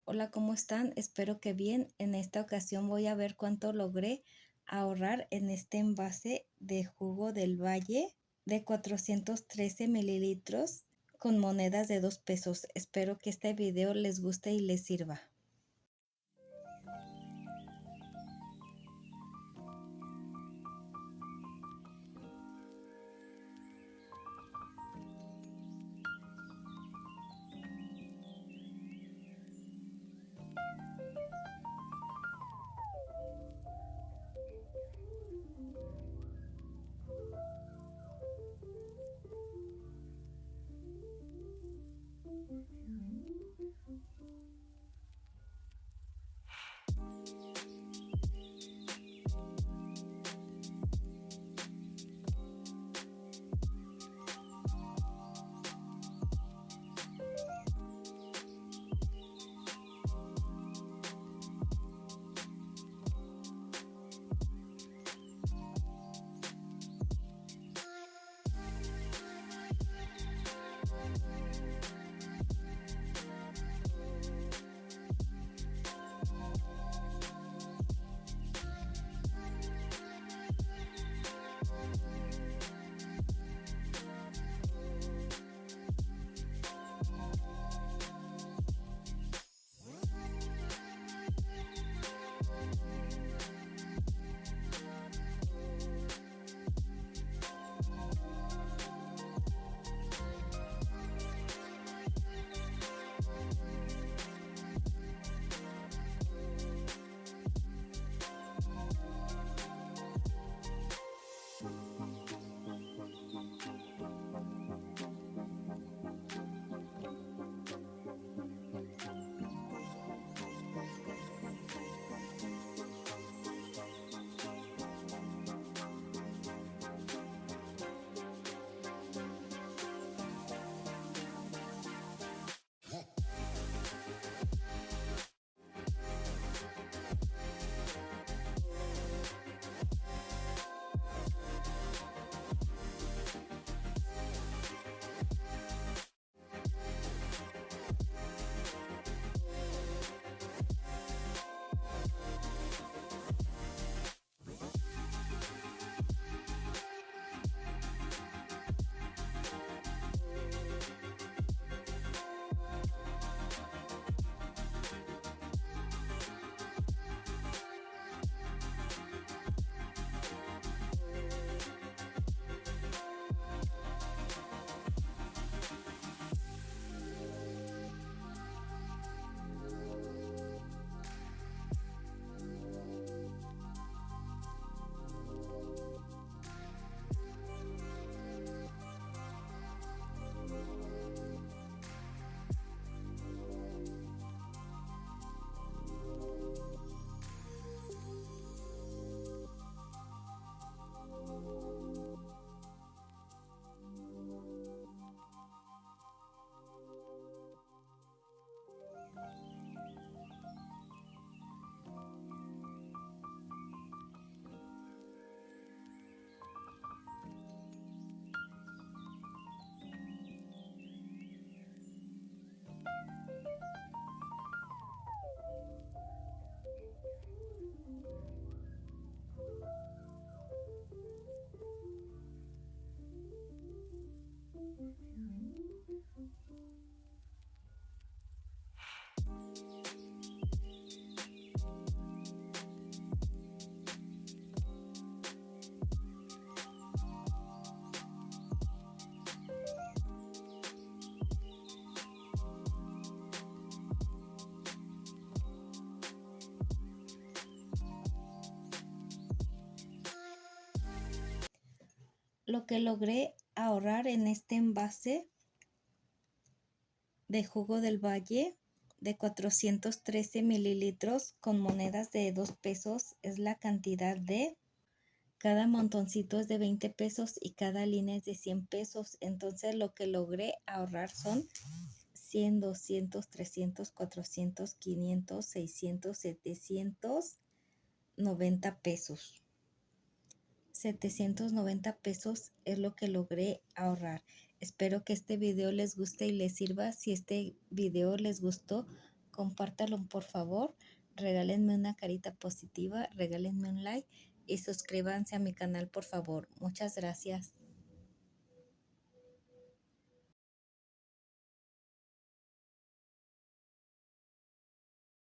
Hola, ¿cómo están? Espero que bien. En esta ocasión voy a ver cuánto logré ahorrar en este envase de jugo del Valle de 413 mililitros con monedas de 2 pesos. Espero que este video les guste y les sirva. Lo que logré ahorrar en este envase de jugo del Valle de 413 mililitros con monedas de 2 pesos es la cantidad de cada montoncito es de 20 pesos y cada línea es de 100 pesos. Entonces lo que logré ahorrar son 100, 200, 300, 400, 500, 600, 790 pesos. 790 pesos es lo que logré ahorrar. Espero que este video les guste y les sirva. Si este video les gustó, compártalo por favor, regálenme una carita positiva, regálenme un like y suscríbanse a mi canal por favor. Muchas gracias.